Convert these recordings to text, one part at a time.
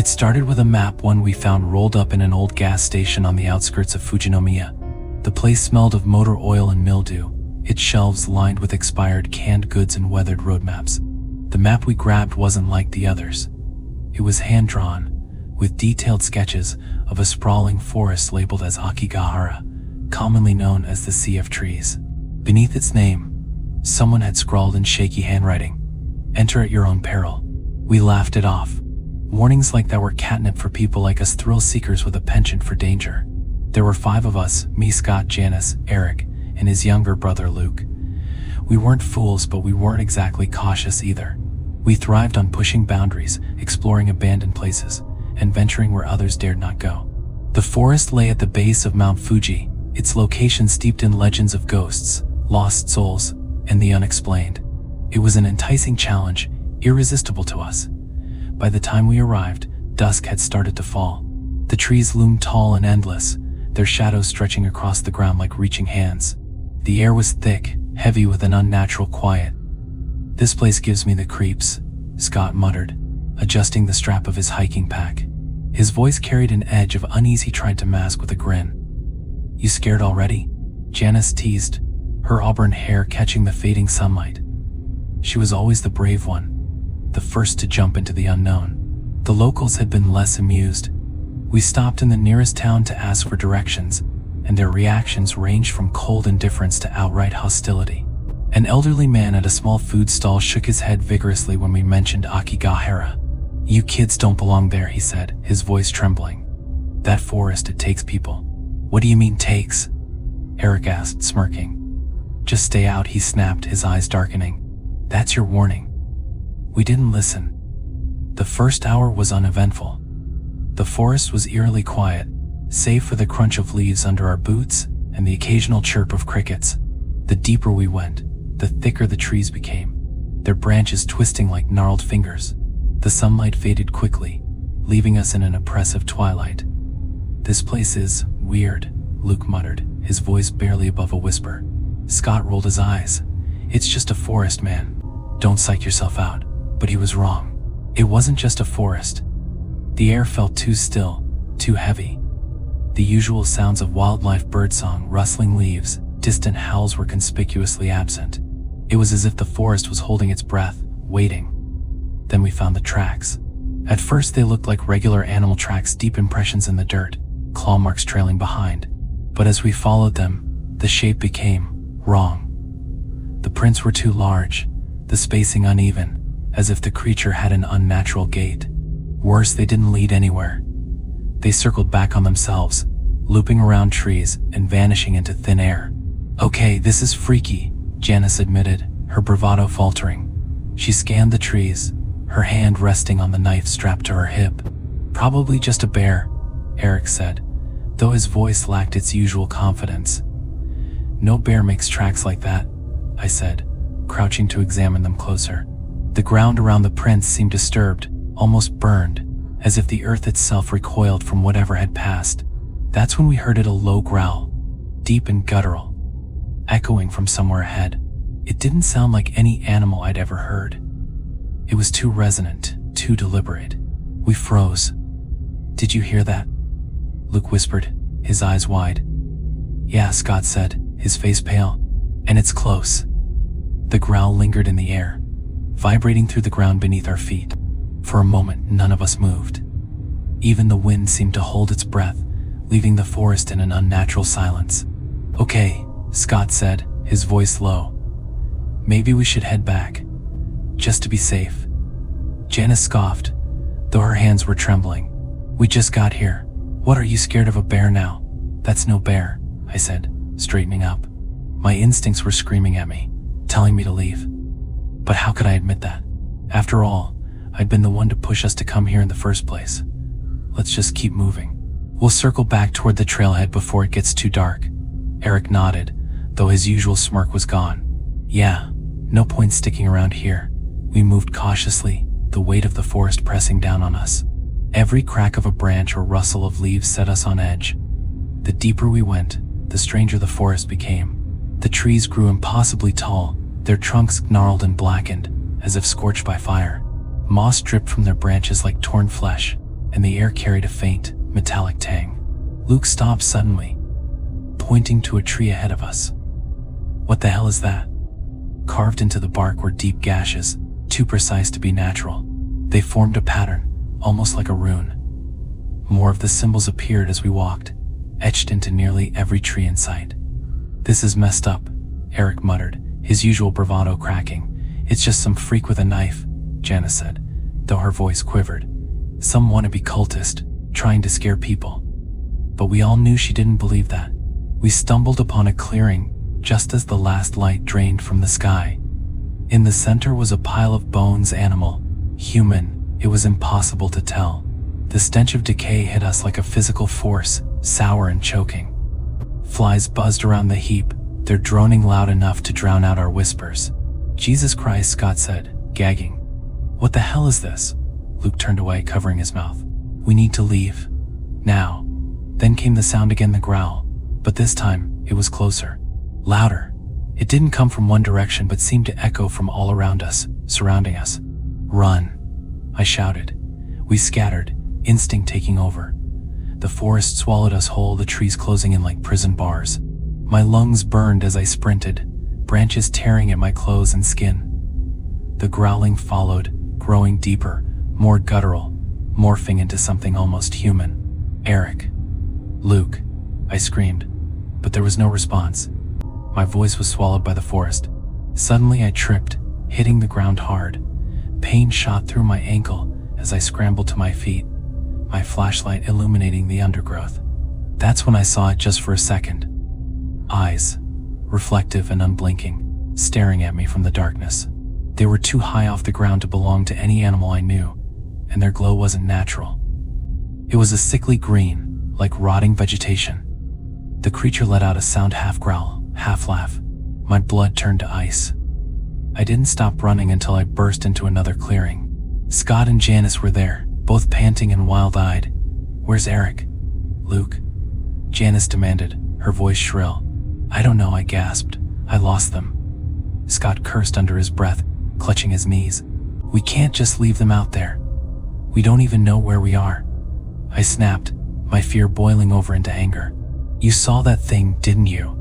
It started with a one we found rolled up in an old gas station on the outskirts of Fujinomiya. The place smelled of motor oil and mildew, its shelves lined with expired canned goods and weathered road maps. The map we grabbed wasn't like the others. It was hand-drawn, with detailed sketches of a sprawling forest labeled as Akigahara, commonly known as the Sea of Trees. Beneath its name, someone had scrawled in shaky handwriting, "Enter at your own peril." We laughed it off. Warnings like that were catnip for people like us thrill seekers with a penchant for danger. There were 5 of us, me, Scott, Janice, Eric, and his younger brother Luke. We weren't fools, but we weren't exactly cautious either. We thrived on pushing boundaries, exploring abandoned places, and venturing where others dared not go. The forest lay at the base of Mount Fuji, its location steeped in legends of ghosts, lost souls, and the unexplained. It was an enticing challenge, irresistible to us. By the time we arrived, dusk had started to fall. The trees loomed tall and endless, their shadows stretching across the ground like reaching hands. The air was thick, heavy with an unnatural quiet. "This place gives me the creeps," Scott muttered, adjusting the strap of his hiking pack. His voice carried an edge of unease he tried to mask with a grin. "You scared already?" Janice teased, her auburn hair catching the fading sunlight. She was always the brave one, the first to jump into the unknown. The locals had been less amused. We stopped in the nearest town to ask for directions, and their reactions ranged from cold indifference to outright hostility. An elderly man at a small food stall shook his head vigorously when we mentioned Akigahara. "You kids don't belong there," he said, his voice trembling. "That forest, it takes people." "What do you mean takes?" Eric asked, smirking. "Just stay out," he snapped, his eyes darkening. "That's your warning." We didn't listen. The first hour was uneventful. The forest was eerily quiet, save for the crunch of leaves under our boots and the occasional chirp of crickets. The deeper we went, the thicker the trees became, their branches twisting like gnarled fingers. The sunlight faded quickly, leaving us in an oppressive twilight. "This place is weird," Luke muttered, his voice barely above a whisper. Scott rolled his eyes. "It's just a forest, man. Don't psych yourself out." But he was wrong. It wasn't just a forest. The air felt too still, too heavy. The usual sounds of wildlife, birdsong, rustling leaves, distant howls were conspicuously absent. It was as if the forest was holding its breath, waiting. Then we found the tracks. At first they looked like regular animal tracks, deep impressions in the dirt, claw marks trailing behind. But as we followed them, the shape became wrong. The prints were too large, the spacing uneven, as if the creature had an unnatural gait. Worse, they didn't lead anywhere. They circled back on themselves, looping around trees and vanishing into thin air. "Okay, this is freaky," Janice admitted, her bravado faltering. She scanned the trees, her hand resting on the knife strapped to her hip. "Probably just a bear," Eric said, though his voice lacked its usual confidence. "No bear makes tracks like that," I said, crouching to examine them closer. The ground around the prints seemed disturbed, almost burned, as if the earth itself recoiled from whatever had passed. That's when we heard a low growl, deep and guttural, echoing from somewhere ahead. It didn't sound like any animal I'd ever heard. It was too resonant, too deliberate. We froze. "Did you hear that?" Luke whispered, his eyes wide. "Yeah," Scott said, his face pale. "And it's close." The growl lingered in the air, vibrating through the ground beneath our feet. For a moment, none of us moved. Even the wind seemed to hold its breath, leaving the forest in an unnatural silence. "Okay," Scott said, his voice low. "Maybe we should head back, just to be safe." Janice scoffed, though her hands were trembling. "We just got here. What, are you scared of a bear now?" "That's no bear," I said, straightening up. My instincts were screaming at me, telling me to leave. But how could I admit that? After all, I'd been the one to push us to come here in the first place. "Let's just keep moving. We'll circle back toward the trailhead before it gets too dark." Eric nodded, though his usual smirk was gone. "Yeah, no point sticking around here." We moved cautiously, the weight of the forest pressing down on us. Every crack of a branch or rustle of leaves set us on edge. The deeper we went, the stranger the forest became. The trees grew impossibly tall, their trunks gnarled and blackened, as if scorched by fire. Moss dripped from their branches like torn flesh, and the air carried a faint, metallic tang. Luke stopped suddenly, pointing to a tree ahead of us. "What the hell is that?" Carved into the bark were deep gashes, too precise to be natural. They formed a pattern, almost like a rune. More of the symbols appeared as we walked, etched into nearly every tree in sight. "This is messed up," Eric muttered, his usual bravado cracking. "It's just some freak with a knife," Janice said, though her voice quivered. "Some wannabe cultist, trying to scare people." But we all knew she didn't believe that. We stumbled upon a clearing just as the last light drained from the sky. In the center was a pile of bones, animal, human, it was impossible to tell. The stench of decay hit us like a physical force, sour and choking. Flies buzzed around the heap, their droning loud enough to drown out our whispers. "Jesus Christ," Scott said, gagging. "What the hell is this?" Luke turned away, covering his mouth. "We need to leave. Now." Then came the sound again, the growl, but this time it was closer. Louder. It didn't come from one direction but seemed to echo from all around us, surrounding us. "Run," I shouted. We scattered, instinct taking over. The forest swallowed us whole, the trees closing in like prison bars. My lungs burned as I sprinted, branches tearing at my clothes and skin. The growling followed, growing deeper, more guttural, morphing into something almost human. "Eric. Luke," I screamed, but there was no response. My voice was swallowed by the forest. Suddenly I tripped, hitting the ground hard. Pain shot through my ankle as I scrambled to my feet, my flashlight illuminating the undergrowth. That's when I saw it just for a second. Eyes, reflective and unblinking, staring at me from the darkness. They were too high off the ground to belong to any animal I knew, and their glow wasn't natural. It was a sickly green, like rotting vegetation. The creature let out a sound, half growl, half laugh. My blood turned to ice. I didn't stop running until I burst into another clearing. Scott and Janice were there, both panting and wild-eyed. "Where's Eric?" "Luke?" Janice demanded, her voice shrill. "I don't know," I gasped. "I lost them." Scott cursed under his breath, clutching his knees. "We can't just leave them out there. We don't even know where we are." I snapped, my fear boiling over into anger. "You saw that thing, didn't you?"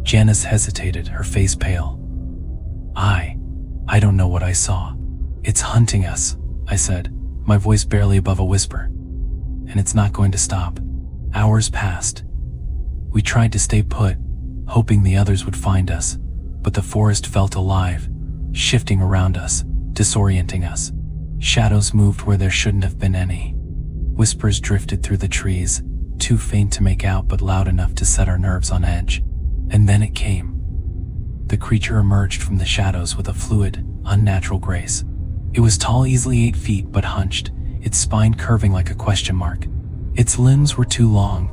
Janice hesitated, her face pale. I don't know what I saw. "It's hunting us," I said, my voice barely above a whisper. "And it's not going to stop." Hours passed. We tried to stay put, hoping the others would find us, but the forest felt alive, shifting around us, disorienting us. Shadows moved where there shouldn't have been any. Whispers drifted through the trees, too faint to make out but loud enough to set our nerves on edge. And then it came. The creature emerged from the shadows with a fluid, unnatural grace. It was tall, easily 8 feet, but hunched, its spine curving like a question mark. Its limbs were too long,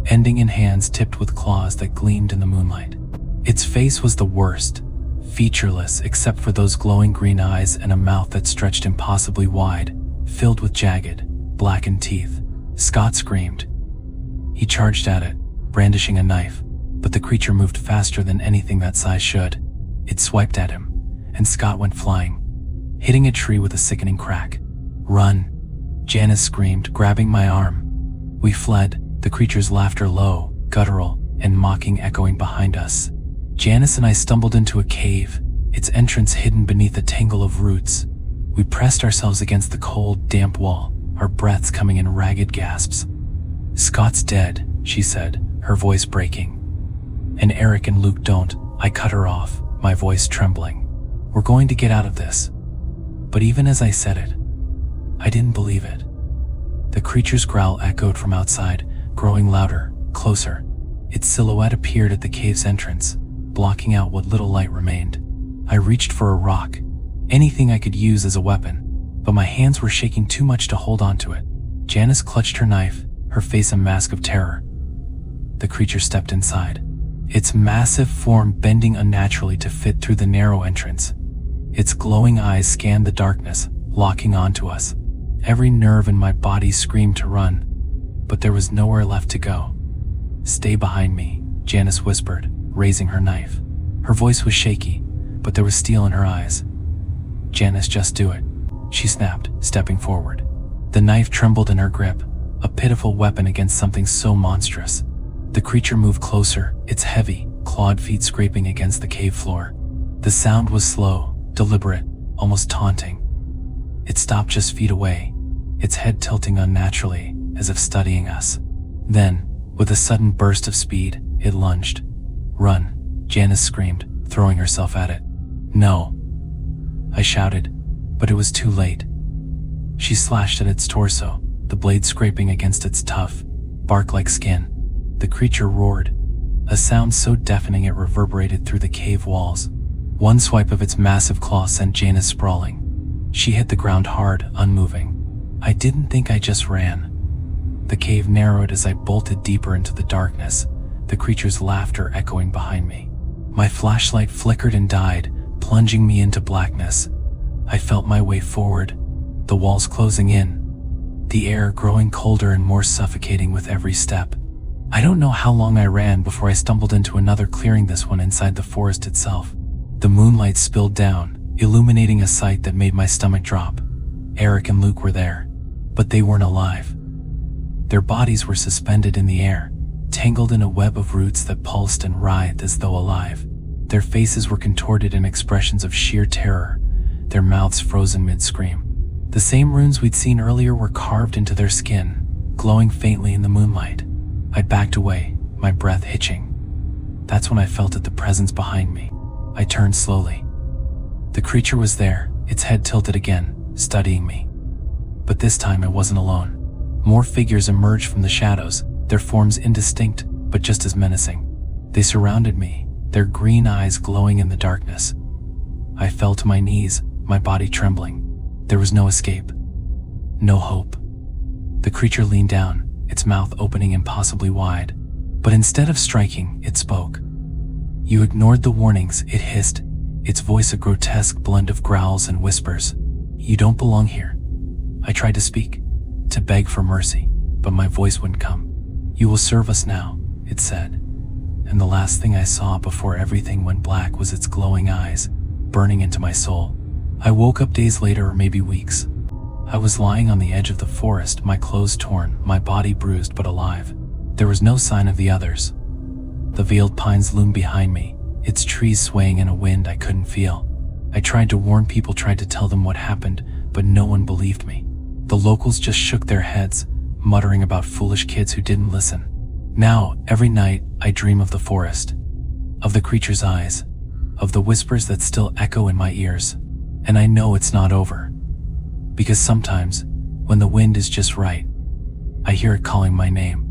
ending in hands tipped with claws that gleamed in the moonlight. Its face was the worst, featureless except for those glowing green eyes and a mouth that stretched impossibly wide, filled with jagged, blackened teeth. Scott screamed. He charged at it, brandishing a knife, but the creature moved faster than anything that size should. It swiped at him, and Scott went flying, hitting a tree with a sickening crack. "Run!" Janice screamed, grabbing my arm. We fled, the creature's laughter low, guttural, and mocking echoing behind us. Janice and I stumbled into a cave, its entrance hidden beneath a tangle of roots. We pressed ourselves against the cold, damp wall, our breaths coming in ragged gasps. "Scott's dead," she said, her voice breaking. "And Eric and Luke don't," I cut her off, my voice trembling. "We're going to get out of this." But even as I said it, I didn't believe it. The creature's growl echoed from outside, growing louder, closer. Its silhouette appeared at the cave's entrance, blocking out what little light remained. I reached for a rock, anything I could use as a weapon, but my hands were shaking too much to hold onto it. Janice clutched her knife, her face a mask of terror. The creature stepped inside, its massive form bending unnaturally to fit through the narrow entrance. Its glowing eyes scanned the darkness, locking onto us. Every nerve in my body screamed to run, but there was nowhere left to go. "Stay behind me," Janice whispered, raising her knife. Her voice was shaky, but there was steel in her eyes. "Janice, just do it," she snapped, stepping forward. The knife trembled in her grip, a pitiful weapon against something so monstrous. The creature moved closer, its heavy, clawed feet scraping against the cave floor. The sound was slow, deliberate, almost taunting. It stopped just feet away, its head tilting unnaturally, as if studying us. Then, with a sudden burst of speed, it lunged. "Run," Janice screamed, throwing herself at it. "No," I shouted, but it was too late. She slashed at its torso, the blade scraping against its tough, bark-like skin. The creature roared, a sound so deafening it reverberated through the cave walls. One swipe of its massive claw sent Janice sprawling. She hit the ground hard, unmoving. I didn't think I just ran. The cave narrowed as I bolted deeper into the darkness, the creature's laughter echoing behind me. My flashlight flickered and died, plunging me into blackness. I felt my way forward, the walls closing in, the air growing colder and more suffocating with every step. I don't know how long I ran before I stumbled into another clearing, this one inside the forest itself. The moonlight spilled down, illuminating a sight that made my stomach drop. Eric and Luke were there, but they weren't alive. Their bodies were suspended in the air, tangled in a web of roots that pulsed and writhed as though alive. Their faces were contorted in expressions of sheer terror, their mouths frozen mid-scream. The same runes we'd seen earlier were carved into their skin, glowing faintly in the moonlight. I backed away, my breath hitching. That's when I felt the presence behind me. I turned slowly. The creature was there, its head tilted again, studying me. But this time I wasn't alone. More figures emerged from the shadows, their forms indistinct, but just as menacing. They surrounded me, their green eyes glowing in the darkness. I fell to my knees, my body trembling. There was no escape. No hope. The creature leaned down, its mouth opening impossibly wide. But instead of striking, it spoke. "You ignored the warnings," it hissed, its voice a grotesque blend of growls and whispers. "You don't belong here." I tried to speak, to beg for mercy, but my voice wouldn't come. "You will serve us now," it said. And the last thing I saw before everything went black was its glowing eyes, burning into my soul. I woke up days later, or maybe weeks. I was lying on the edge of the forest, my clothes torn, my body bruised but alive. There was no sign of the others. The veiled pines loomed behind me, its trees swaying in a wind I couldn't feel. I tried to warn people, tried to tell them what happened, but no one believed me. The locals just shook their heads, muttering about foolish kids who didn't listen. Now, every night, I dream of the forest, of the creature's eyes, of the whispers that still echo in my ears. And I know it's not over. Because sometimes, when the wind is just right, I hear it calling my name.